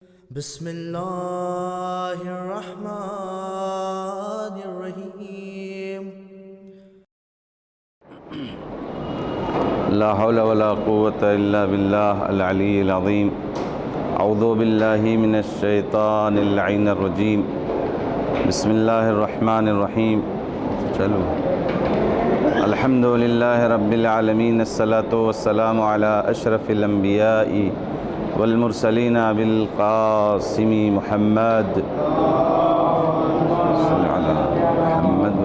بسم اللہ الرحمن الرحیم۔ لا حول ولا قوة الا باللہ العلی العظیم۔ اعوذ باللہ من الشیطان اللعین الرجیم۔ بسم اللہ الرحمن الرحیم۔ چلو الحمد للہ رب العالمین، الصلاۃ والسلام علی اشرف الانبیاء والمرسلین بالقاسم محمد صلی علی محمد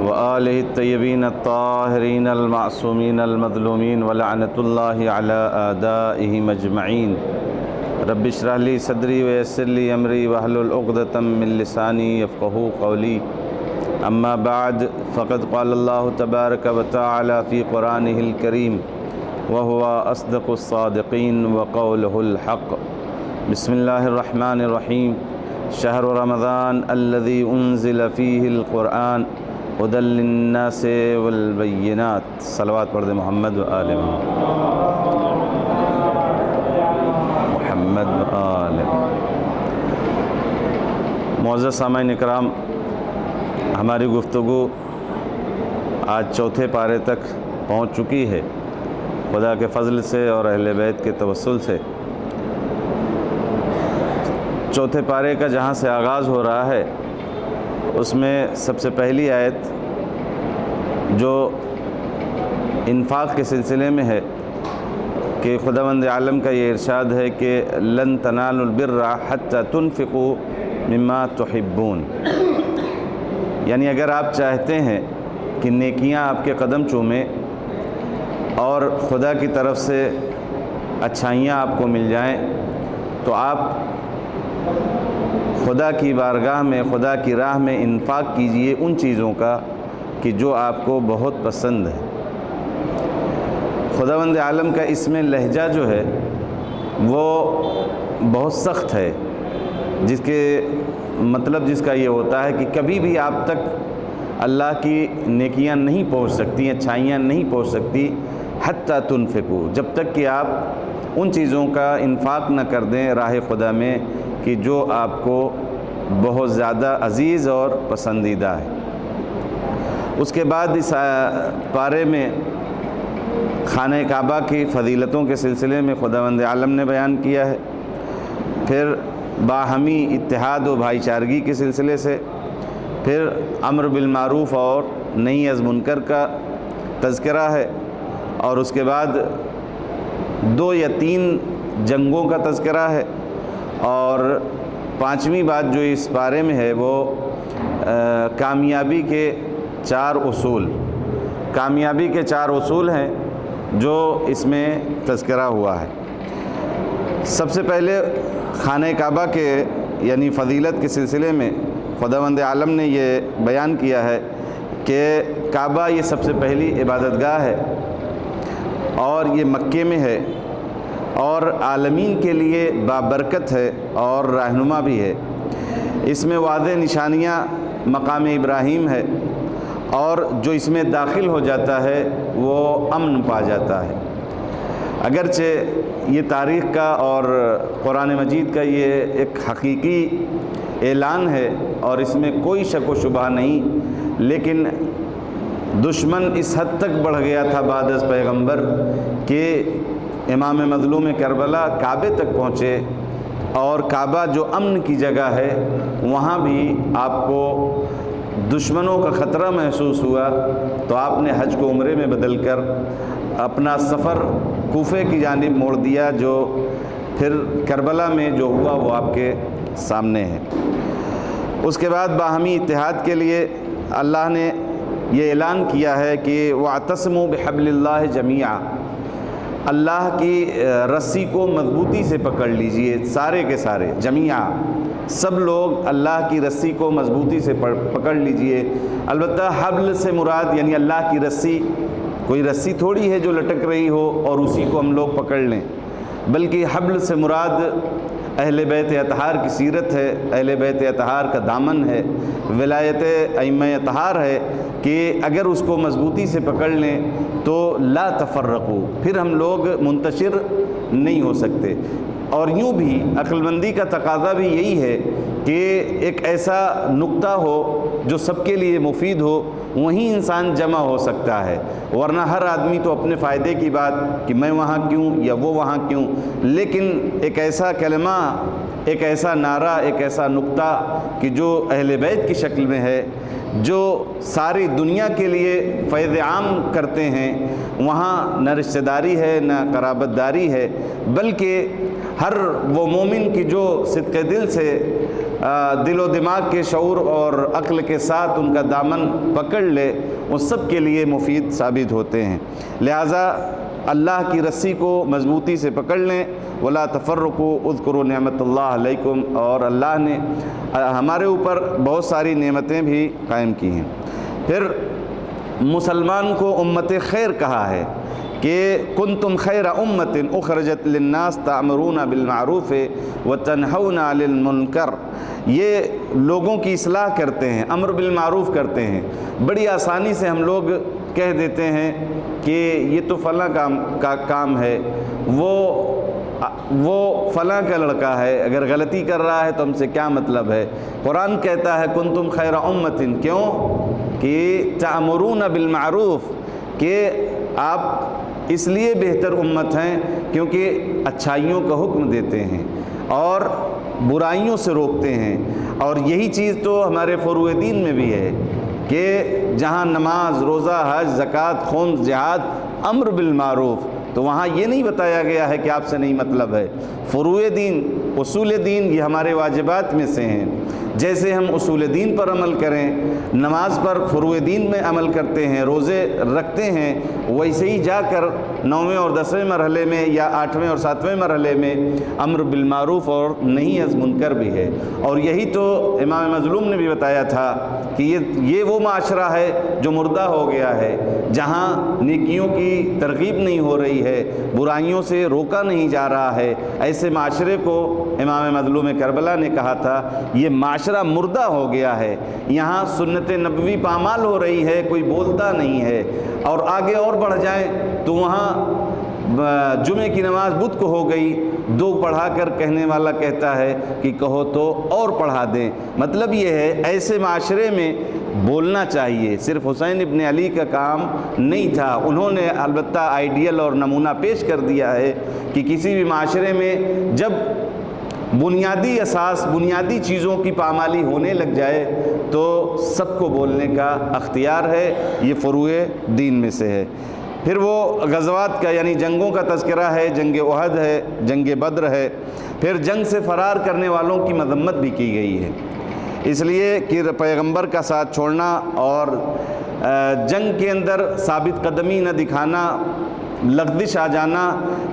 وآلہ الطیبین الطاہرین المعصومین المظلومین ولعنۃ اللہ علی اعدائہم اجمعین۔ رب اشرح لی صدری ویسر لی امری واحلل عقدۃ من لسانی یفقہوا قولی۔ اما بعد فقد قال اللہ تبارک وتعالی فی قرآنہ الکریم وهو أصدق الصادقين وقوله الحق۔ بسم الله الرحمن الرحيم۔ شهر رمضان الذي أنزل فيه القرآن هدى للناس والبينات۔ صلوات پڑھ دے محمد و آل محمد و آل۔ معزز سامعین اکرام، ہماری گفتگو آج چوتھے پارے تک پہنچ چکی ہے۔ خدا کے فضل سے اور اہل بیت کے توسل سے چوتھے پارے کا جہاں سے آغاز ہو رہا ہے، اس میں سب سے پہلی آیت جو انفاق کے سلسلے میں ہے کہ خداوند عالم کا یہ ارشاد ہے کہ لن تنالوا البر حتی تنفقوا مما تحبون، یعنی اگر آپ چاہتے ہیں کہ نیکیاں آپ کے قدم چومیں اور خدا کی طرف سے اچھائیاں آپ کو مل جائیں، تو آپ خدا کی بارگاہ میں، خدا کی راہ میں انفاق کیجئے ان چیزوں کا کہ جو آپ کو بہت پسند ہے۔ خداوند عالم کا اس میں لہجہ جو ہے وہ بہت سخت ہے، جس کے مطلب جس کا یہ ہوتا ہے کہ کبھی بھی آپ تک اللہ کی نیکیاں نہیں پہنچ سکتی، اچھائیاں نہیں پہنچ سکتی حتی تنفقوا، جب تک کہ آپ ان چیزوں کا انفاق نہ کر دیں راہ خدا میں کہ جو آپ کو بہت زیادہ عزیز اور پسندیدہ ہے۔ اس کے بعد اس پارے میں خانہ کعبہ کی فضیلتوں کے سلسلے میں خداوند عالم نے بیان کیا ہے، پھر باہمی اتحاد و بھائی چارگی کے سلسلے سے، پھر امر بالمعروف اور نہی از منکر کا تذکرہ ہے، اور اس کے بعد 2 یا 3 جنگوں کا تذکرہ ہے، اور 5ویں بات جو اس بارے میں ہے وہ کامیابی کے 4 اصول، کامیابی کے 4 اصول ہیں جو اس میں تذکرہ ہوا ہے۔ سب سے پہلے خانہ کعبہ کے یعنی فضیلت کے سلسلے میں خداوند عالم نے یہ بیان کیا ہے کہ کعبہ یہ سب سے پہلی عبادت گاہ ہے، اور یہ مکے میں ہے، اور عالمین کے لیے بابرکت ہے اور رہنما بھی ہے۔ اس میں واضح نشانیاں مقام ابراہیم ہے، اور جو اس میں داخل ہو جاتا ہے وہ امن پا جاتا ہے۔ اگرچہ یہ تاریخ کا اور قرآن مجید کا یہ ایک حقیقی اعلان ہے اور اس میں کوئی شک و شبہ نہیں، لیکن دشمن اس حد تک بڑھ گیا تھا بعد از پیغمبر کہ امام مظلوم کربلا کعبے تک پہنچے، اور کعبہ جو امن کی جگہ ہے وہاں بھی آپ کو دشمنوں کا خطرہ محسوس ہوا، تو آپ نے حج کو عمرے میں بدل کر اپنا سفر کوفے کی جانب موڑ دیا، جو پھر کربلا میں جو ہوا وہ آپ کے سامنے ہے۔ اس کے بعد باہمی اتحاد کے لیے اللہ نے یہ اعلان کیا ہے کہ وَاعْتَصِمُوا بِحَبْلِ اللَّهِ جَمِيعًا، اللہ کی رسی کو مضبوطی سے پکڑ لیجئے، سارے کے سارے، جمیعا، سب لوگ اللہ کی رسی کو مضبوطی سے پکڑ لیجئے۔ البتہ حبل سے مراد یعنی اللہ کی رسی، کوئی رسی تھوڑی ہے جو لٹک رہی ہو اور اسی کو ہم لوگ پکڑ لیں، بلکہ حبل سے مراد اہل بیت اطہار کی سیرت ہے، اہل بیت اطہار کا دامن ہے، ولایت ائمہ اطہار ہے کہ اگر اس کو مضبوطی سے پکڑ لیں تو لا تفرقوا، پھر ہم لوگ منتشر نہیں ہو سکتے۔ اور یوں بھی عقل مندی کا تقاضا بھی یہی ہے کہ ایک ایسا نقطہ ہو جو سب کے لیے مفید ہو، وہیں انسان جمع ہو سکتا ہے، ورنہ ہر آدمی تو اپنے فائدے کی بات کہ میں وہاں کیوں یا وہ وہاں کیوں۔ لیکن ایک ایسا کلمہ، ایک ایسا نعرہ، ایک ایسا نقطہ کہ جو اہل بیت کی شکل میں ہے، جو ساری دنیا کے لیے فیض عام کرتے ہیں، وہاں نہ رشتہ داری ہے، نہ قرابت داری ہے، بلکہ ہر وہ مومن کی جو صدق دل سے دل و دماغ کے شعور اور عقل کے ساتھ ان کا دامن پکڑ لے، اس سب کے لیے مفید ثابت ہوتے ہیں۔ لہٰذا اللہ کی رسی کو مضبوطی سے پکڑ لیں، ولا تفرقوا اذکروا نعمت اللہ علیکم، اور اللہ نے ہمارے اوپر بہت ساری نعمتیں بھی قائم کی ہیں۔ پھر مسلمان کو امت خیر کہا ہے کہ کنتم خیر امت اخرجت للناس تأمرون بالمعروف وتنہون عن المنکر۔ یہ لوگوں کی اصلاح کرتے ہیں، امر بالمعروف کرتے ہیں۔ بڑی آسانی سے ہم لوگ کہہ دیتے ہیں کہ یہ تو فلاں کام ہے، وہ فلاں کا لڑکا ہے، اگر غلطی کر رہا ہے تو ہم سے کیا مطلب ہے۔ قرآن کہتا ہے کنتم خیر امت، کیوں کہ تأمرون بالمعروف، کہ آپ اس لیے بہتر امت ہیں کیونکہ اچھائیوں کا حکم دیتے ہیں اور برائیوں سے روکتے ہیں۔ اور یہی چیز تو ہمارے فروع دین میں بھی ہے کہ جہاں نماز، روزہ، حج، زکوٰۃ، خمس، جہاد، امر بالمعروف، تو وہاں یہ نہیں بتایا گیا ہے کہ آپ سے نہیں مطلب ہے۔ فروع دین، اصول دین، یہ ہمارے واجبات میں سے ہیں۔ جیسے ہم اصول دین پر عمل کریں، نماز پر فروع دین میں عمل کرتے ہیں، روزے رکھتے ہیں، ویسے ہی جا کر 9ویں اور 10ویں مرحلے میں یا 8ویں اور 7ویں مرحلے میں امر بالمعروف اور نہی از منکر بھی ہے۔ اور یہی تو امام مظلوم نے بھی بتایا تھا کہ یہ وہ معاشرہ ہے جو مردہ ہو گیا ہے، جہاں نیکیوں کی ترغیب نہیں ہو رہی ہے، برائیوں سے روکا نہیں جا رہا ہے۔ ایسے معاشرے کو امام مظلوم کربلا نے کہا تھا یہ معاشرہ مردہ ہو گیا ہے، یہاں سنت نبوی پامال ہو رہی ہے، کوئی بولتا نہیں ہے۔ اور آگے اور بڑھ جائیں تو وہاں جمعے کی نماز بدھ کو ہو گئی، 2 پڑھا کر کہنے والا کہتا ہے کہ کہو تو اور پڑھا دیں۔ مطلب یہ ہے ایسے معاشرے میں بولنا چاہیے۔ صرف حسین ابن علی کا کام نہیں تھا، انہوں نے البتہ آئیڈیل اور نمونہ پیش کر دیا ہے کہ کسی بھی معاشرے میں جب بنیادی اساس، بنیادی چیزوں کی پامالی ہونے لگ جائے تو سب کو بولنے کا اختیار ہے، یہ فروع دین میں سے ہے۔ پھر وہ غزوات کا یعنی جنگوں کا تذکرہ ہے، جنگ احد ہے، جنگ بدر ہے، پھر جنگ سے فرار کرنے والوں کی مذمت بھی کی گئی ہے، اس لیے کہ پیغمبر کا ساتھ چھوڑنا اور جنگ کے اندر ثابت قدمی نہ دکھانا، لغزش آ جانا،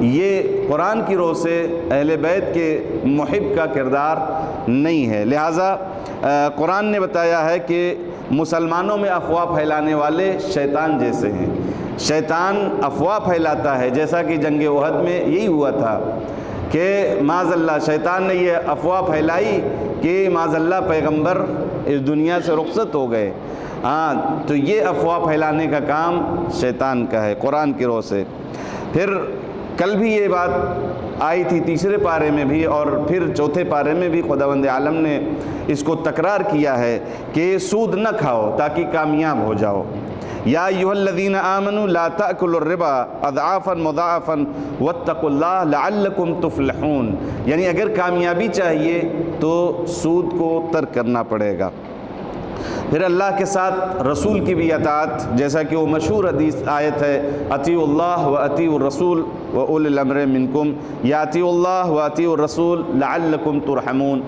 یہ قرآن کی روح سے اہل بیت کے محب کا کردار نہیں ہے۔ لہٰذا قرآن نے بتایا ہے کہ مسلمانوں میں افواہ پھیلانے والے شیطان جیسے ہیں۔ شیطان افواہ پھیلاتا ہے، جیسا کہ جنگ احد میں یہی ہوا تھا کہ معاذ اللہ شیطان نے یہ افواہ پھیلائی کہ معاذ اللہ پیغمبر اس دنیا سے رخصت ہو گئے۔ تو یہ افواہ پھیلانے کا کام شیطان کا ہے قرآن کی روح سے۔ پھر کل بھی یہ بات آئی تھی 3 پارے میں بھی، اور پھر 4 پارے میں بھی خداوند عالم نے اس کو تکرار کیا ہے کہ سود نہ کھاؤ تاکہ کامیاب ہو جاؤ۔ یا ایھا الذین آمنوا لا تأکلوا الربا اضعافا مضاعفا واتقوا اللہ لعلکم تفلحون، یعنی اگر کامیابی چاہیے تو سود کو ترک کرنا پڑے گا۔ پھر اللہ کے ساتھ رسول کی بھی اطاعت، جیسا کہ وہ مشہور حدیث آیت ہے اطیعوا اللہ و اطیعوا الرسول و اولی الامر منکم، یا اطیعوا اللہ و اطیعوا الرسول لعلکم ترحمون،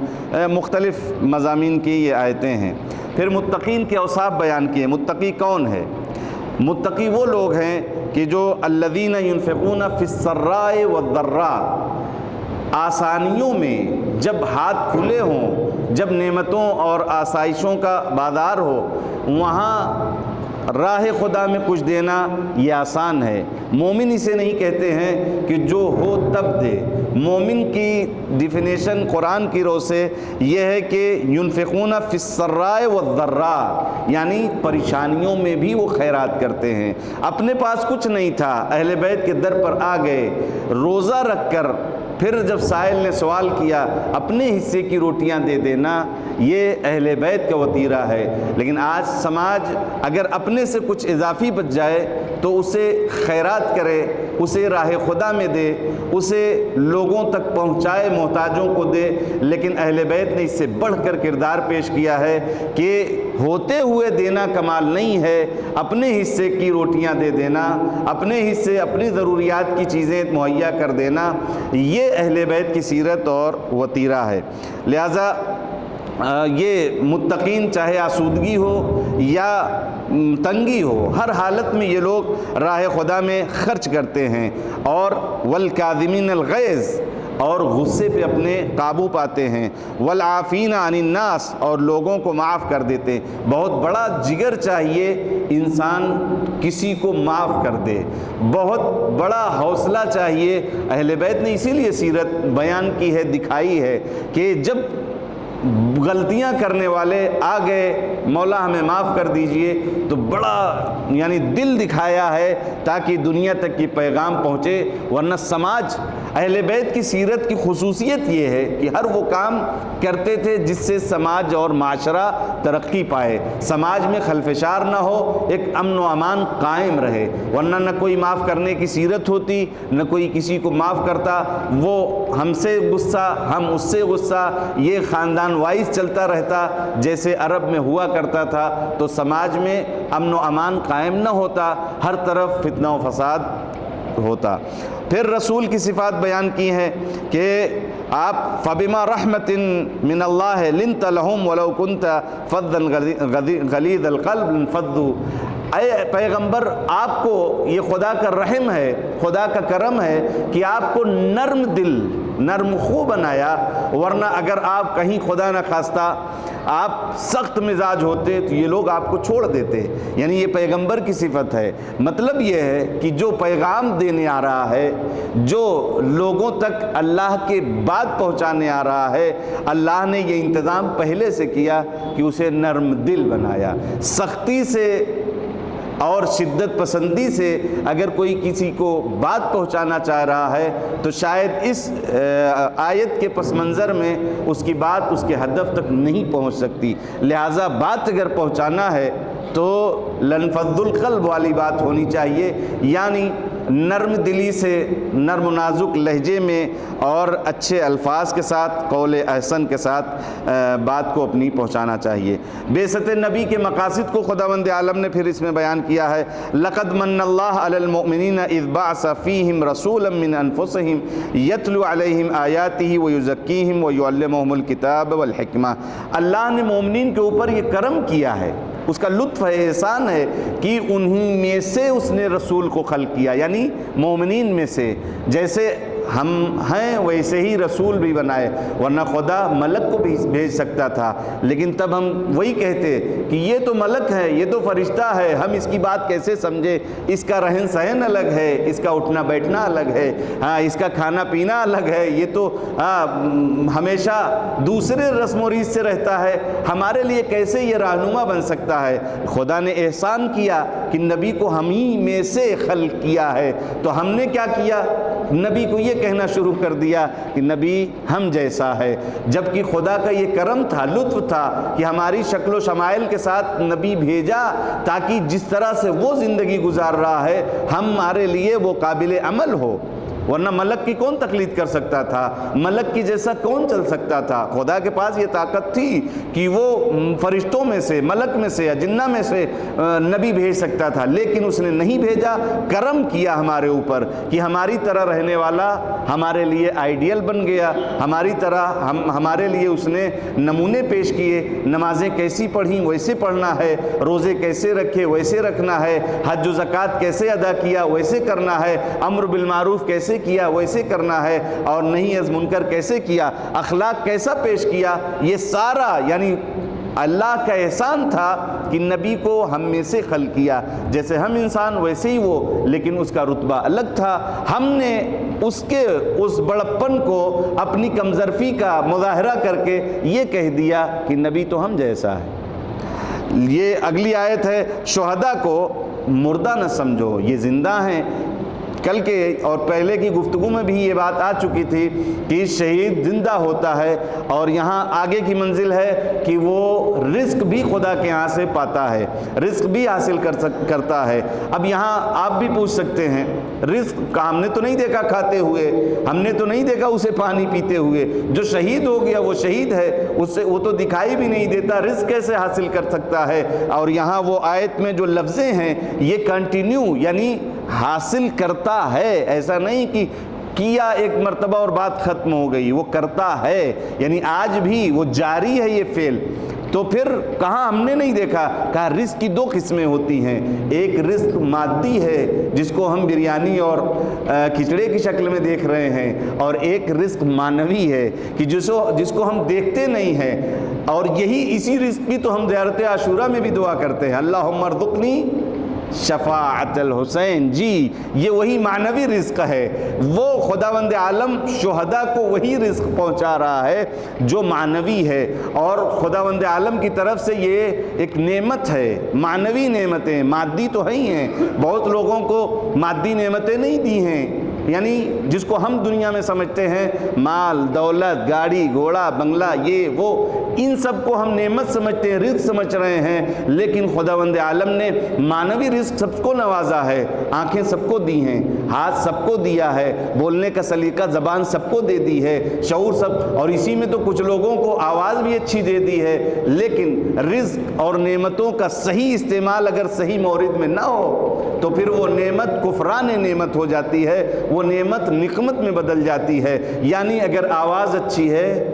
مختلف مضامین کی یہ آیتیں ہیں۔ پھر متقین کے اوصاف بیان کیے۔ متقی کون ہے؟ متقی وہ لوگ ہیں کہ جو الذین ينفقون فی السراء والضراء، آسانیوں میں جب ہاتھ کھلے ہوں، جب نعمتوں اور آسائشوں کا بازار ہو، وہاں راہ خدا میں کچھ دینا یہ آسان ہے۔ مومن اسے نہیں کہتے ہیں کہ جو ہو تب دے۔ مومن کی ڈیفینیشن قرآن کی رو سے یہ ہے کہ ينفقون فی السراء والضراء، یعنی پریشانیوں میں بھی وہ خیرات کرتے ہیں۔ اپنے پاس کچھ نہیں تھا، اہل بیت کے در پر آ گئے، روزہ رکھ کر پھر جب سائل نے سوال کیا اپنے حصے کی روٹیاں دے دینا، یہ اہل بیت کا وطیرہ ہے۔ لیکن آج سماج اگر اپنے سے کچھ اضافی بچ جائے تو اسے خیرات کرے، اسے راہ خدا میں دے، اسے لوگوں تک پہنچائے، محتاجوں کو دے۔ لیکن اہل بیت نے اس سے بڑھ کر کردار پیش کیا ہے کہ ہوتے ہوئے دینا کمال نہیں ہے، اپنے حصے کی روٹیاں دے دینا، اپنے حصے اپنی ضروریات کی چیزیں مہیا کر دینا، یہ اہل بیت کی سیرت اور وطیرہ ہے۔ لہٰذا یہ متقین چاہے آسودگی ہو یا تنگی ہو، ہر حالت میں یہ لوگ راہ خدا میں خرچ کرتے ہیں۔ اور والکاظمین الغیظ، اور غصے پہ اپنے قابو پاتے ہیں۔ والعافین عن الناس، اور لوگوں کو معاف کر دیتے ہیں۔ بہت بڑا جگر چاہیے انسان کسی کو معاف کر دے، بہت بڑا حوصلہ چاہیے۔ اہل بیت نے اسی لیے سیرت بیان کی ہے، دکھائی ہے کہ جب غلطیاں کرنے والے آ گئے مولا ہمیں معاف کر دیجئے، تو بڑا یعنی دل دکھایا ہے تاکہ دنیا تک یہ پیغام پہنچے۔ ورنہ سماج، اہل بیت کی سیرت کی خصوصیت یہ ہے کہ ہر وہ کام کرتے تھے جس سے سماج اور معاشرہ ترقی پائے، سماج میں خلفشار نہ ہو، ایک امن و امان قائم رہے۔ ورنہ نہ کوئی معاف کرنے کی سیرت ہوتی، نہ کوئی کسی کو معاف کرتا، وہ ہم سے غصہ، ہم اس سے غصہ، یہ خاندان وائز چلتا رہتا جیسے عرب میں ہوا کرتا تھا، تو سماج میں امن و امان قائم نہ ہوتا، ہر طرف فتنہ و فساد ہوتا۔ پھر رسول کی صفات بیان کی ہیں کہ آپ فبما رحمت من اللہ لنت لہم ولو کنت فظا غلیظ القلب انفضوا۔ اے پیغمبر، آپ کو یہ خدا کا رحم ہے، خدا کا کرم ہے کہ آپ کو نرم دل، نرم خو بنایا، ورنہ اگر آپ کہیں خدا نہ خواستہ آپ سخت مزاج ہوتے تو یہ لوگ آپ کو چھوڑ دیتے۔ یعنی یہ پیغمبر کی صفت ہے۔ مطلب یہ ہے کہ جو پیغام دینے آ رہا ہے، جو لوگوں تک اللہ کے بات پہنچانے آ رہا ہے، اللہ نے یہ انتظام پہلے سے کیا کہ اسے نرم دل بنایا۔ سختی سے اور شدت پسندی سے اگر کوئی کسی کو بات پہنچانا چاہ رہا ہے تو شاید اس آیت کے پس منظر میں اس کی بات اس کے ہدف تک نہیں پہنچ سکتی۔ لہٰذا بات اگر پہنچانا ہے تو لنفض القلب والی بات ہونی چاہیے، یعنی نرم دلی سے، نرم و نازک لہجے میں اور اچھے الفاظ کے ساتھ، قول احسن کے ساتھ بات کو اپنی پہنچانا چاہیے۔ بعثت نبی کے مقاصد کو خداوند عالم نے پھر اس میں بیان کیا ہے۔ لقد من اللہ علی المؤمنین اذ بعث فیہم رسولا من انفسہم یتلو علیہم آیاتہ ویزکیہم ویعلمہم الکتاب والحکمہ۔ اللہ نے مومنین کے اوپر یہ کرم کیا ہے، اس کا لطف ہے، احسان ہے کہ انہی میں سے اس نے رسول کو خلق کیا، یعنی مومنین میں سے۔ جیسے ہم ہیں ویسے ہی رسول بھی بنائے، ورنہ خدا ملک کو بھی بھیج سکتا تھا، لیکن تب ہم وہی کہتے کہ یہ تو ملک ہے، یہ تو فرشتہ ہے، ہم اس کی بات کیسے سمجھے، اس کا رہن سہن الگ ہے، اس کا اٹھنا بیٹھنا الگ ہے، اس کا کھانا پینا الگ ہے، یہ تو ہمیشہ دوسرے رسم و ریت سے رہتا ہے، ہمارے لیے کیسے یہ رہنما بن سکتا ہے۔ خدا نے احسان کیا کہ نبی کو ہم ہی میں سے خلق کیا ہے، تو ہم نے کیا کیا، نبی کو یہ کہنا شروع کر دیا کہ نبی ہم جیسا ہے، جبکہ خدا کا یہ کرم تھا، لطف تھا کہ ہماری شکل و شمائل کے ساتھ نبی بھیجا تاکہ جس طرح سے وہ زندگی گزار رہا ہے ہمارے لیے وہ قابل عمل ہو۔ ورنہ ملک کی کون تقلید کر سکتا تھا، ملک کی جیسا کون چل سکتا تھا۔ خدا کے پاس یہ طاقت تھی کہ وہ فرشتوں میں سے، ملک میں سے یا جنہ میں سے نبی بھیج سکتا تھا، لیکن اس نے نہیں بھیجا۔ کرم کیا ہمارے اوپر کہ ہماری طرح رہنے والا ہمارے لیے آئیڈیل بن گیا، ہماری طرح ہمارے لیے اس نے نمونے پیش کیے، نمازیں کیسی پڑھیں ویسے پڑھنا ہے، روزے کیسے رکھے ویسے رکھنا ہے، حج و زکوٰۃ کیسے ادا کیا ویسے کرنا ہے، امر بالمعروف کیسے کیا ویسے کرنا ہے، اور نہیں از منکر کیسے کیا، اخلاق کیسا پیش کیا، یہ سارا یعنی اللہ کا احسان تھا کہ نبی کو ہم میں سے خلق کیا، جیسے ہم انسان ویسے ہی وہ، لیکن اس کا رتبہ الگ تھا۔ ہم نے اس بڑپن کو اپنی کمظرفی کا مظاہرہ کر کے یہ کہہ دیا کہ نبی تو ہم جیسا ہے۔ یہ اگلی آیت ہے، شہداء کو مردہ نہ سمجھو، یہ زندہ ہیں۔ کل کے اور پہلے کی گفتگو میں بھی یہ بات آ چکی تھی کہ شہید زندہ ہوتا ہے، اور یہاں آگے کی منزل ہے کہ وہ رزق بھی خدا کے ہاں سے پاتا ہے، رزق بھی حاصل کرتا ہے۔ اب یہاں آپ بھی پوچھ سکتے ہیں، رزق ہم نے تو نہیں دیکھا کھاتے ہوئے، ہم نے تو نہیں دیکھا اسے پانی پیتے ہوئے، جو شہید ہو گیا وہ شہید ہے، وہ تو دکھائی بھی نہیں دیتا، رزق کیسے حاصل کر سکتا ہے؟ اور یہاں وہ آیت میں جو لفظیں ہیں یہ کنٹینیو، یعنی حاصل کرتا ہے، ایسا نہیں کہ کیا ایک مرتبہ اور بات ختم ہو گئی، وہ کرتا ہے، یعنی آج بھی وہ جاری ہے یہ فعل۔ تو پھر کہاں ہم نے نہیں دیکھا؟ کہا رزق کی دو قسمیں ہوتی ہیں، ایک رزق مادی ہے جس کو ہم بریانی اور کھچڑے کی شکل میں دیکھ رہے ہیں، اور ایک رزق معنوی ہے کہ جس کو ہم دیکھتے نہیں ہیں، اور اسی رزق کی تو ہم زیارت عاشورہ میں بھی دعا کرتے ہیں، اللہم ارزقنی شفاعت الحسین۔ جی یہ وہی معنوی رزق ہے، وہ خداوند عالم شہداء کو وہی رزق پہنچا رہا ہے جو معنوی ہے، اور خداوند عالم کی طرف سے یہ ایک نعمت ہے، معنوی نعمتیں، مادی تو ہی ہیں، بہت لوگوں کو مادی نعمتیں نہیں دی ہیں، یعنی جس کو ہم دنیا میں سمجھتے ہیں مال دولت گاڑی گھوڑا بنگلہ یہ وہ، ان سب کو ہم نعمت سمجھتے ہیں، رزق سمجھ رہے ہیں، لیکن خداوند عالم نے معنوی رزق سب کو نوازا ہے، آنکھیں سب کو دی ہیں، ہاتھ سب کو دیا ہے، بولنے کا سلیقہ زبان سب کو دے دی ہے، شعور سب، اور اسی میں تو کچھ لوگوں کو آواز بھی اچھی دے دی ہے، لیکن رزق اور نعمتوں کا صحیح استعمال اگر صحیح مورد میں نہ ہو تو پھر وہ نعمت کفران نعمت ہو جاتی ہے، وہ نعمت نقمت میں بدل جاتی ہے۔ یعنی اگر آواز اچھی ہے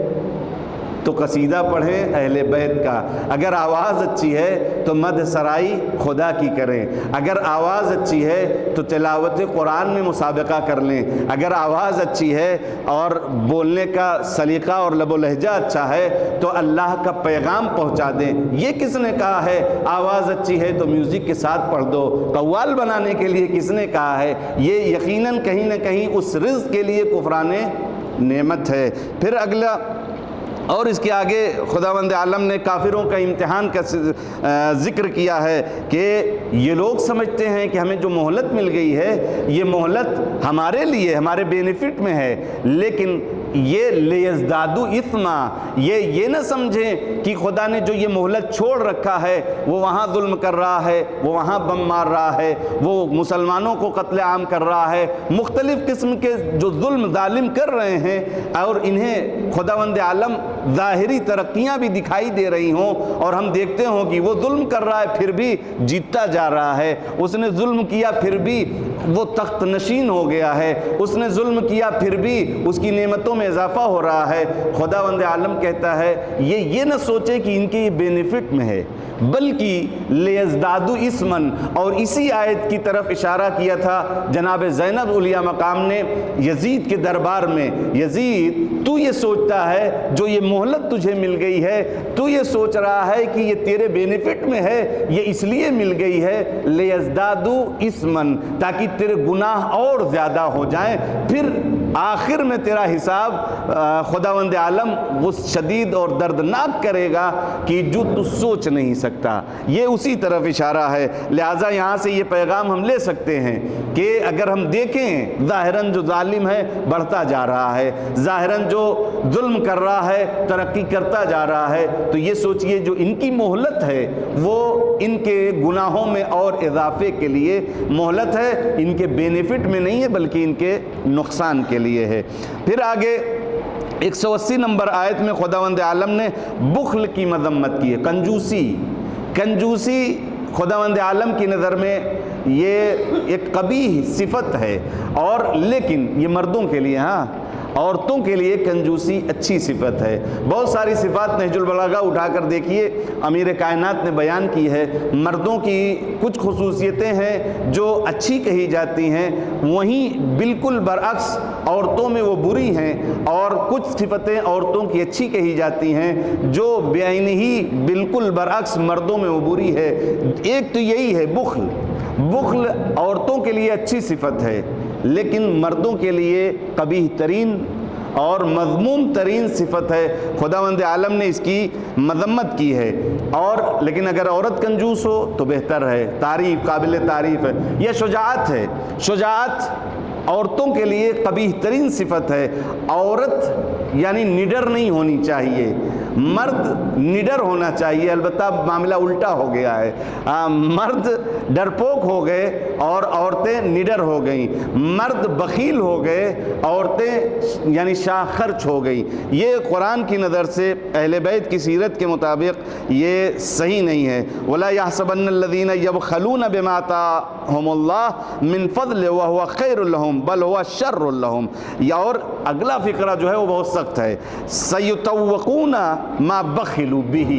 تو قصیدہ پڑھیں اہل بیت کا، اگر آواز اچھی ہے تو مدح سرائی خدا کی کریں، اگر آواز اچھی ہے تو تلاوت قرآن میں مسابقہ کر لیں، اگر آواز اچھی ہے اور بولنے کا سلیقہ اور لب و لہجہ اچھا ہے تو اللہ کا پیغام پہنچا دیں۔ یہ کس نے کہا ہے آواز اچھی ہے تو میوزک کے ساتھ پڑھ دو؟ قوال بنانے کے لیے کس نے کہا ہے؟ یہ یقیناً کہیں نہ کہیں اس رزق کے لیے کفران نعمت ہے۔ پھر اگلا اور اس کے آگے خداوند عالم نے کافروں کا امتحان کا ذکر کیا ہے کہ یہ لوگ سمجھتے ہیں کہ ہمیں جو مہلت مل گئی ہے یہ مہلت ہمارے لیے ہمارے بینیفٹ میں ہے، لیکن یہ لیزدادو اثما، یہ نہ سمجھیں کہ خدا نے جو یہ مہلت چھوڑ رکھا ہے وہ وہاں ظلم کر رہا ہے، وہ وہاں بم مار رہا ہے، وہ مسلمانوں کو قتل عام کر رہا ہے، مختلف قسم کے جو ظلم ظالم کر رہے ہیں، اور انہیں خداوند عالم ظاہری ترقیاں بھی دکھائی دے رہی ہوں اور ہم دیکھتے ہوں کہ وہ ظلم کر رہا ہے پھر بھی جیتتا جا رہا ہے، اس نے ظلم کیا پھر بھی وہ تخت نشین ہو گیا ہے، اس نے ظلم کیا پھر بھی اس کی نعمتوں میں اضافہ ہو رہا ہے۔ خداوند عالم کہتا ہے یہ نہ سوچے کہ ان کے یہ بینیفٹ میں ہے، بلکہ لیزدادو اسمن، اور اسی آیت کی طرف اشارہ کیا تھا جناب زینب اولیاء مقام نے یزید کے دربار میں، یزید تو یہ سوچتا ہے جو یہ مہلت تجھے مل گئی ہے، تو یہ سوچ رہا ہے کہ یہ تیرے بینیفٹ میں ہے، یہ اس لیے مل گئی ہے لیزدادو اسمن، تاکہ تیرے گناہ اور زیادہ ہو جائیں، پھر آخر میں تیرا حساب خداوند عالم وہ شدید اور دردناک کرے گا کہ جو تو سوچ نہیں سکتا۔ یہ اسی طرف اشارہ ہے، لہٰذا یہاں سے یہ پیغام ہم لے سکتے ہیں کہ اگر ہم دیکھیں ظاہراً جو ظالم ہے بڑھتا جا رہا ہے، ظاہراً جو ظلم کر رہا ہے ترقی کرتا جا رہا ہے، تو یہ سوچئے جو ان کی مہلت ہے وہ ان کے گناہوں میں اور اضافے کے لیے مہلت ہے، ان کے بینیفٹ میں نہیں ہے بلکہ ان کے نقصان کے لیے ہے۔ پھر آگے 180 نمبر آیت میں خداوند عالم نے بخل کی مذمت کی ہے، کنجوسی خداوند عالم کی نظر میں یہ ایک قبیح صفت ہے، اور لیکن یہ مردوں کے لیے، ہاں عورتوں کے لیے کنجوسی اچھی صفت ہے۔ بہت ساری صفات نہج البلاغہ اٹھا کر دیکھیے، امیر کائنات نے بیان کی ہے۔ مردوں کی کچھ خصوصیتیں ہیں جو اچھی کہی جاتی ہیں، وہیں بالکل برعکس عورتوں میں وہ بری ہیں، اور کچھ صفتیں عورتوں کی اچھی کہی جاتی ہیں جو بعین ہی بالکل برعکس مردوں میں وہ بری ہے۔ ایک تو یہی ہے بخل۔ بخل عورتوں کے لیے اچھی صفت ہے لیکن مردوں کے لیے قبیح ترین اور مذموم ترین صفت ہے۔ خداوند عالم نے اس کی مذمت کی ہے، اور لیکن اگر عورت کنجوس ہو تو بہتر ہے، تعریف، قابل تعریف ہے۔ یہ شجاعت ہے۔ شجاعت عورتوں کے لیے قبیح ترین صفت ہے۔ عورت یعنی نڈر نہیں ہونی چاہیے، مرد نڈر ہونا چاہیے۔ البتہ معاملہ الٹا ہو گیا ہے، مرد ڈرپوک ہو گئے اور عورتیں نڈر ہو گئیں، مرد بخیل ہو گئے، عورتیں یعنی شاہ خرچ ہو گئیں۔ یہ قرآن کی نظر سے اہل بیت کی سیرت کے مطابق یہ صحیح نہیں ہے۔ وَلَا يَحْسَبَنَّ الَّذِينَ يَبْخَلُونَ بِمَا آتَاهُمُ اللَّهُ مِنْ فَضْلِهِ وَهُوَ خَيْرٌ لَهُمْ بَلْ هُوَ شَرٌّ لَهُمْ۔ یا اور اگلا فقرہ جو ہے وہ بہت سخت ہے، سَيُطَوَّقُونَ مَا بَخِلُوا بِهِ۔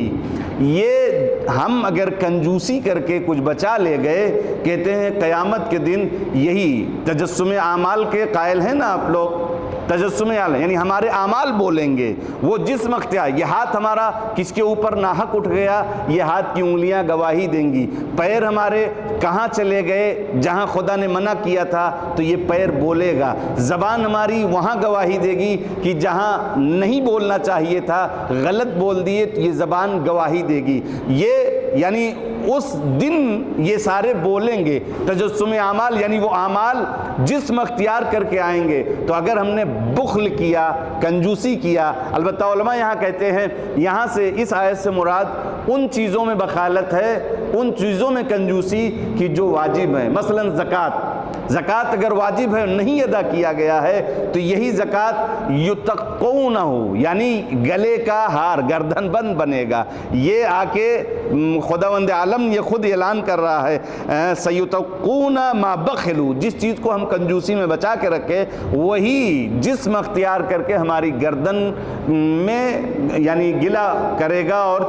یہ ہم اگر کنجوسی کر کے کچھ بچا لے گئے، کہتے ہیں قیامت کے دن یہی تجسم اعمال کے قائل ہیں نا آپ لوگ، تجسم اعمال یعنی ہمارے اعمال بولیں گے، وہ جسم اختیار، یہ ہاتھ ہمارا کس کے اوپر ناحق اٹھ گیا، یہ ہاتھ کی انگلیاں گواہی دیں گی۔ پیر ہمارے کہاں چلے گئے جہاں خدا نے منع کیا تھا تو یہ پیر بولے گا۔ زبان ہماری وہاں گواہی دے گی کہ جہاں نہیں بولنا چاہیے تھا، غلط بول دیے تو یہ زبان گواہی دے گی۔ یہ یعنی اس دن یہ سارے بولیں گے۔ تجسم اعمال یعنی وہ اعمال جسم اختیار کر کے آئیں گے۔ تو اگر ہم نے بخل کیا، کنجوسی کیا، البتہ علماء یہاں کہتے ہیں یہاں سے اس آیت سے مراد ان چیزوں میں بخالت ہے، ان چیزوں میں کنجوسی کی جو واجب ہیں، مثلا زکوٰۃ اگر واجب ہے نہیں ادا کیا گیا ہے تو یہی زکوٰۃ یتقونہ یعنی گلے کا ہار، گردن بند بنے گا۔ یہ آ کے خداوند عالم یہ خود اعلان کر رہا ہے، سیتقون ما بخلوا، جس چیز کو ہم کنجوسی میں بچا کے رکھے وہی جسم اختیار کر کے ہماری گردن میں یعنی گلا کرے گا اور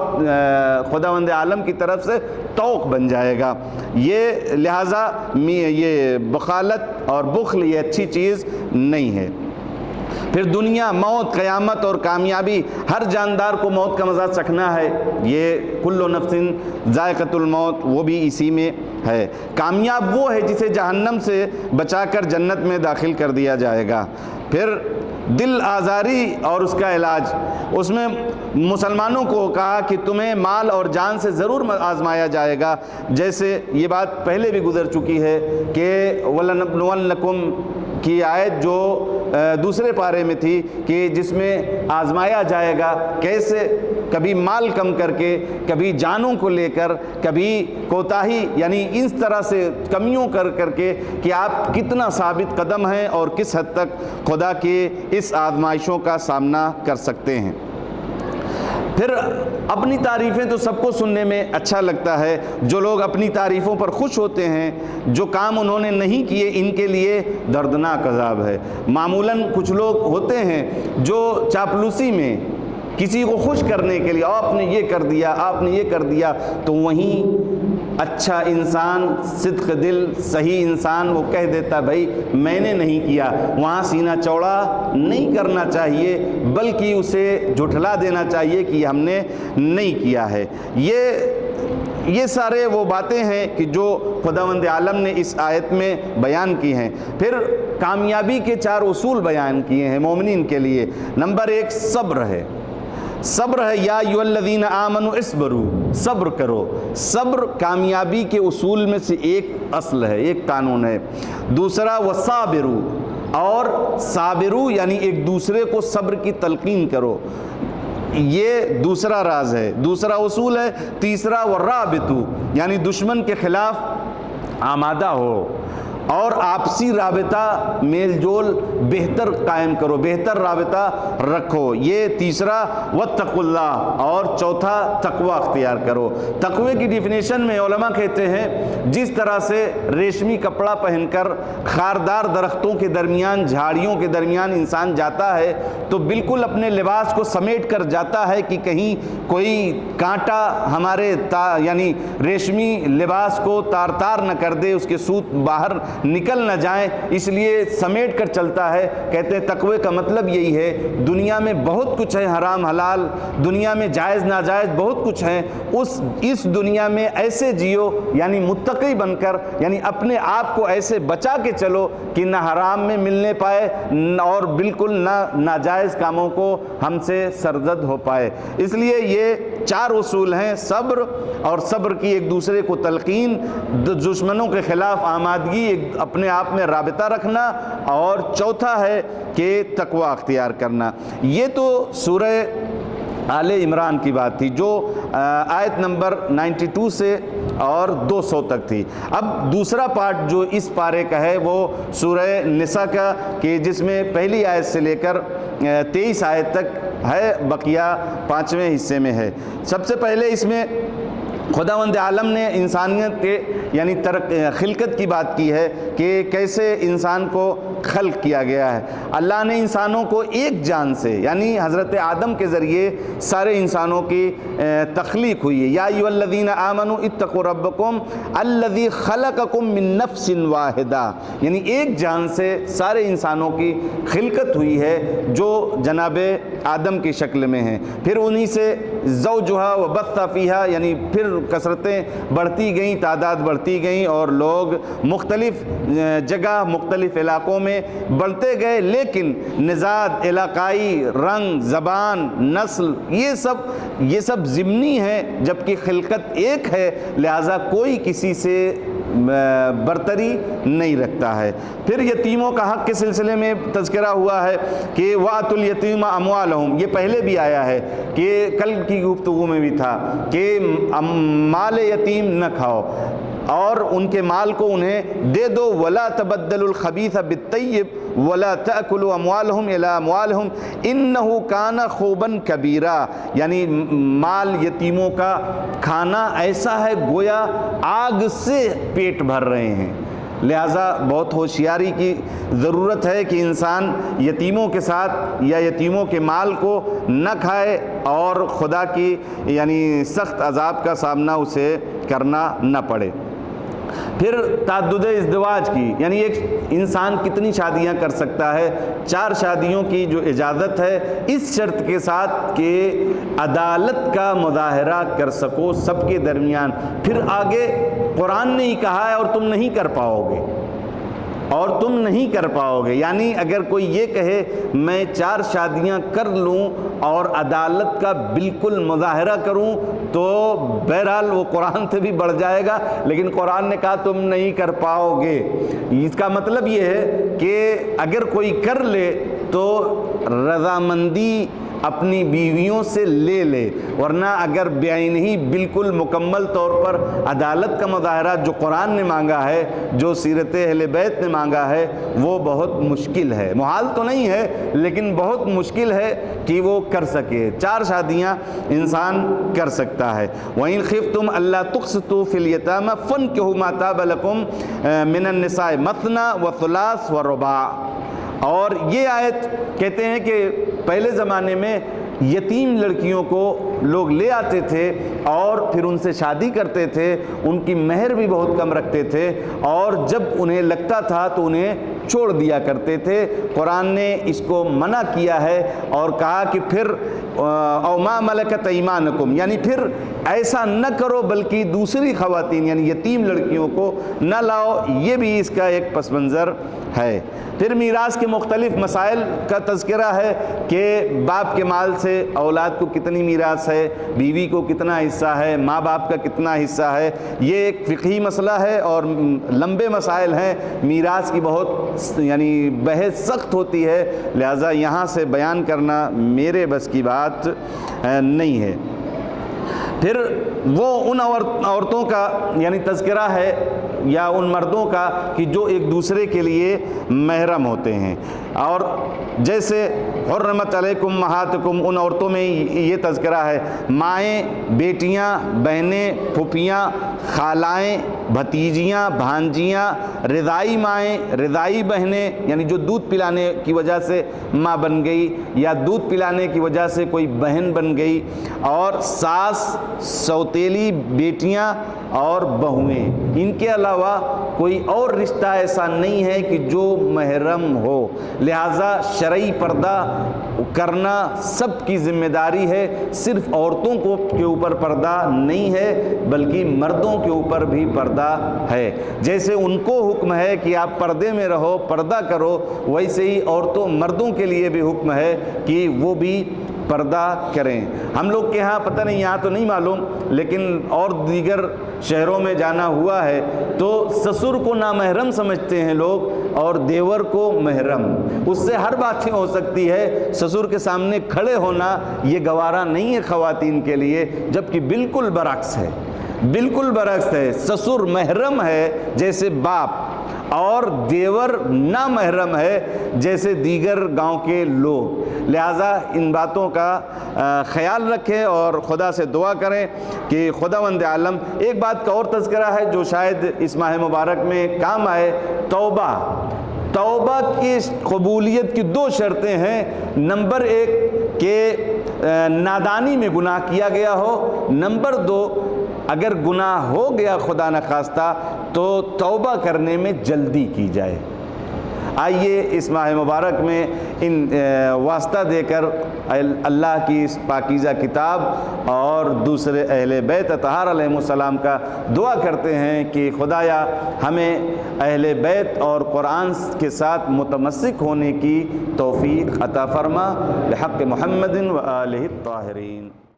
خداوند عالم کی طرف سے توق بن جائے گا۔ یہ لہٰذا یہ بخالت اور بخل یہ اچھی چیز نہیں ہے۔ پھر دنیا، موت، قیامت اور کامیابی، ہر جاندار کو موت کا مزہ چکھنا ہے، یہ کل نفس ذائقۃ الموت، وہ بھی اسی میں ہے۔ کامیاب وہ ہے جسے جہنم سے بچا کر جنت میں داخل کر دیا جائے گا۔ پھر دل آزاری اور اس کا علاج، اس میں مسلمانوں کو کہا کہ تمہیں مال اور جان سے ضرور آزمایا جائے گا، جیسے یہ بات پہلے بھی گزر چکی ہے کہ وَلَنَبْلُوَنَّكُمْ کی آیت جو دوسرے پارے میں تھی کہ جس میں آزمایا جائے گا کیسے، کبھی مال کم کر کے، کبھی جانوں کو لے کر، کبھی کوتاہی یعنی اس طرح سے کمیوں کر کے کہ آپ کتنا ثابت قدم ہیں اور کس حد تک خدا کے اس آزمائشوں کا سامنا کر سکتے ہیں۔ پھر اپنی تعریفیں تو سب کو سننے میں اچھا لگتا ہے، جو لوگ اپنی تعریفوں پر خوش ہوتے ہیں، جو کام انہوں نے نہیں کیے ان کے لیے دردناک عذاب ہے۔ معمولاً کچھ لوگ ہوتے ہیں جو چاپلوسی میں کسی کو خوش کرنے کے لیے آپ نے یہ کر دیا، آپ نے یہ کر دیا، تو وہیں اچھا انسان، صدق دل، صحیح انسان وہ کہہ دیتا بھائی میں نے نہیں کیا۔ وہاں سینہ چوڑا نہیں کرنا چاہیے بلکہ اسے جھٹلا دینا چاہیے کہ ہم نے نہیں کیا ہے۔ یہ سارے وہ باتیں ہیں کہ جو خداوند عالم نے اس آیت میں بیان کی ہیں۔ پھر کامیابی کے 4 اصول بیان کیے ہیں مومنین کے لیے۔ نمبر 1 صبر ہے۔ صبر ہے، یا ایھا الذین آمنوا اصبروا، صبر کرو۔ صبر کامیابی کے اصول میں سے ایک اصل ہے، ایک قانون ہے۔ دوسرا وصابروا، اور صابروا یعنی ایک دوسرے کو صبر کی تلقین کرو، یہ دوسرا راز ہے، دوسرا اصول ہے۔ تیسرا ورابطوا یعنی دشمن کے خلاف آمادہ ہو اور آپسی رابطہ میل جول بہتر قائم کرو، بہتر رابطہ رکھو۔ یہ تیسرا واتقوا اللہ، اور چوتھا تقوی اختیار کرو۔ تقوی کی ڈیفینیشن میں علماء کہتے ہیں جس طرح سے ریشمی کپڑا پہن کر خاردار درختوں کے درمیان، جھاڑیوں کے درمیان انسان جاتا ہے تو بالکل اپنے لباس کو سمیٹ کر جاتا ہے کہ کہیں کوئی کانٹا ہمارے یعنی ریشمی لباس کو تار تار نہ کر دے، اس کے سوت باہر نکل نہ جائیں، اس لیے سمیٹ کر چلتا ہے۔ کہتے ہیں تقوی کا مطلب یہی ہے، دنیا میں بہت کچھ ہے حرام حلال، دنیا میں جائز ناجائز بہت کچھ ہے، اس دنیا میں ایسے جیو یعنی متقی بن کر، یعنی اپنے آپ کو ایسے بچا کے چلو کہ نہ حرام میں ملنے پائے اور بالکل نہ ناجائز کاموں کو ہم سے سرزد ہو پائے۔ اس لیے یہ چار اصول ہیں، صبر، اور صبر کی ایک دوسرے کو تلقین، دشمنوں کے خلاف آمادگی، اپنے آپ میں رابطہ رکھنا، اور چوتھا ہے کہ تقوی اختیار کرنا۔ یہ تو سورہ آل عمران کی بات تھی جو آیت نمبر 92 سے اور 200 تک تھی۔ اب دوسرا پارٹ جو اس پارے کا ہے وہ سورہ نساء کا، کہ جس میں پہلی آیت سے لے کر 23 آیت تک ہے، بقیہ 5ویں حصے میں ہے۔ سب سے پہلے اس میں خداوند عالم نے انسانیت کے یعنی خلقت کی بات کی ہے کہ کیسے انسان کو خلق کیا گیا ہے۔ اللہ نے انسانوں کو ایک جان سے یعنی حضرت آدم کے ذریعے سارے انسانوں کی تخلیق ہوئی ہے۔ یا ایھا الذین آمنوا اتقوا ربکم الذی خلقکم من نفس واحدہ، یعنی ایک جان سے سارے انسانوں کی خلقت ہوئی ہے جو جناب آدم کی شکل میں ہیں۔ پھر انہی سے زوجہا وبث فیہا، یعنی پھر کثرتیں بڑھتی گئیں، تعداد بڑھتی گئیں، اور لوگ مختلف جگہ مختلف علاقوں میں بڑھتے گئے، لیکن نژاد، علاقائی، رنگ، زبان، نسل، یہ سب ضمنی ہیں، جبکہ خلقت ایک ہے، لہٰذا کوئی کسی سے برتری نہیں رکھتا ہے۔ پھر یتیموں کا حق کے سلسلے میں تذکرہ ہوا ہے کہ وَآتُوا الْيَتِيمَ أَمْوَالَهُمْ، یہ پہلے بھی آیا ہے کہ کل کی گفتگو میں بھی تھا کہ مال یتیم نہ کھاؤ اور ان کے مال کو انہیں دے دو، وَلَا تَبَدَّلُوا الْخَبِيثَ بِالطَّيِّبِ وَلَا تَأْكُلُوا أَمْوَالَهُمْ إِلَىٰ أَمْوَالِهِمْ إِنَّهُ كَانَ خُوبًا كَبِيرًا، یعنی مال یتیموں کا کھانا ایسا ہے گویا آگ سے پیٹ بھر رہے ہیں۔ لہٰذا بہت ہوشیاری کی ضرورت ہے کہ انسان یتیموں کے ساتھ یا یتیموں کے مال کو نہ کھائے اور خدا کی یعنی سخت عذاب کا سامنا اسے کرنا نہ پڑے۔ پھر تعدد ازدواج کی، یعنی ایک انسان کتنی شادیاں کر سکتا ہے، 4 شادیوں کی جو اجازت ہے، اس شرط کے ساتھ کہ عدالت کا مظاہرہ کر سکو سب کے درمیان۔ پھر آگے قرآن نے ہی کہا ہے اور تم نہیں کر پاؤ گے، یعنی اگر کوئی یہ کہے میں 4 شادیاں کر لوں اور عدالت کا بالکل مظاہرہ کروں تو بہرحال وہ قرآن سے بھی بڑھ جائے گا، لیکن قرآن نے کہا تم نہیں کر پاؤ گے۔ اس کا مطلب یہ ہے کہ اگر کوئی کر لے تو رضامندی اپنی بیویوں سے لے لے، ورنہ اگر بعین ہی بالکل مکمل طور پر عدالت کا مظاہرہ جو قرآن نے مانگا ہے، جو سیرت اہل بیت نے مانگا ہے، وہ بہت مشکل ہے، محال تو نہیں ہے لیکن بہت مشکل ہے کہ وہ کر سکے۔ 4 شادیاں انسان کر سکتا ہے۔ وَإِنْ خِفْتُمْ أَلَّا تُقْسِطُوا فِي الْيَتَامَىٰ فَانكِحُوا مَا طَابَ لَكُم مِّنَ النِّسَاءِ مَثْنَىٰ وَثُلَاثَ وَرُبَاع۔ اور یہ آیت کہتے ہیں کہ پہلے زمانے میں یتیم لڑکیوں کو لوگ لے آتے تھے اور پھر ان سے شادی کرتے تھے، ان کی مہر بھی بہت کم رکھتے تھے، اور جب انہیں لگتا تھا تو انہیں چھوڑ دیا کرتے تھے۔ قرآن نے اس کو منع کیا ہے اور کہا کہ پھر او ما ملکت ایمانکم، یعنی پھر ایسا نہ کرو بلکہ دوسری خواتین یعنی یتیم لڑکیوں کو نہ لاؤ، یہ بھی اس کا ایک پس منظر ہے۔ پھر میراث کے مختلف مسائل کا تذکرہ ہے کہ باپ کے مال سے اولاد کو کتنی میراث ہے، بیوی کو کتنا حصہ ہے، ماں باپ کا کتنا حصہ ہے، یہ ایک فقہی مسئلہ ہے اور لمبے مسائل ہیں، میراث کی بہت یعنی بحث سخت ہوتی ہے، لہٰذا یہاں سے بیان کرنا میرے بس کی بات نہیں ہے۔ پھر وہ ان عورتوں کا یعنی تذکرہ ہے یا ان مردوں کا کہ جو ایک دوسرے کے لیے محرم ہوتے ہیں۔ اور جیسے حرمت علیکم امہاتکم، ان عورتوں میں یہ تذکرہ ہے، مائیں، بیٹیاں، بہنیں، پھوپھیاں، خالائیں، بھتیجیاں، بھانجیاں، رضائی مائیں، رضائی بہنیں، یعنی جو دودھ پلانے کی وجہ سے ماں بن گئی یا دودھ پلانے کی وجہ سے کوئی بہن بن گئی، اور ساس، سوتیلی بیٹیاں اور بہویں، ان کے علاوہ کوئی اور رشتہ ایسا نہیں ہے کہ جو محرم ہو۔ لہٰذا شرعی پردہ کرنا سب کی ذمہ داری ہے، صرف عورتوں کے اوپر پردہ نہیں ہے بلکہ مردوں کے اوپر بھی پردہ ہے۔ جیسے ان کو حکم ہے کہ آپ پردے میں رہو، پردہ کرو، ویسے ہی عورتوں مردوں کے لیے بھی حکم ہے کہ وہ بھی پردہ کریں۔ ہم لوگ کے ہاں پتہ نہیں، یہاں تو نہیں معلوم، لیکن اور دیگر شہروں میں جانا ہوا ہے تو سسر کو نامحرم سمجھتے ہیں لوگ اور دیور کو محرم۔ اس سے ہر بات ہو سکتی ہے، سسر کے سامنے کھڑے ہونا یہ گوارا نہیں ہے خواتین کے لیے، جبکہ بالکل برعکس ہے، بالکل برعکس ہے۔ سسر محرم ہے جیسے باپ، اور دیور نامحرم ہے جیسے دیگر گاؤں کے لوگ۔ لہٰذا ان باتوں کا خیال رکھیں اور خدا سے دعا کریں کہ خداوند عالم۔ ایک بات کا اور تذکرہ ہے جو شاید اس ماہ مبارک میں کام آئے، توبہ۔ توبہ کی قبولیت کی دو شرطیں ہیں۔ نمبر ایک کہ نادانی میں گناہ کیا گیا ہو، نمبر دو اگر گناہ ہو گیا خدا نخواستہ تو توبہ کرنے میں جلدی کی جائے۔ آئیے اس ماہ مبارک میں ان واسطہ دے کر اللہ کی اس پاکیزہ کتاب اور دوسرے اہل بیت اطہار علیہ السلام کا دعا کرتے ہیں کہ خدایا ہمیں اہل بیت اور قرآن کے ساتھ متمسک ہونے کی توفیق عطا فرما، بحق محمد و آلہ الطاہرین۔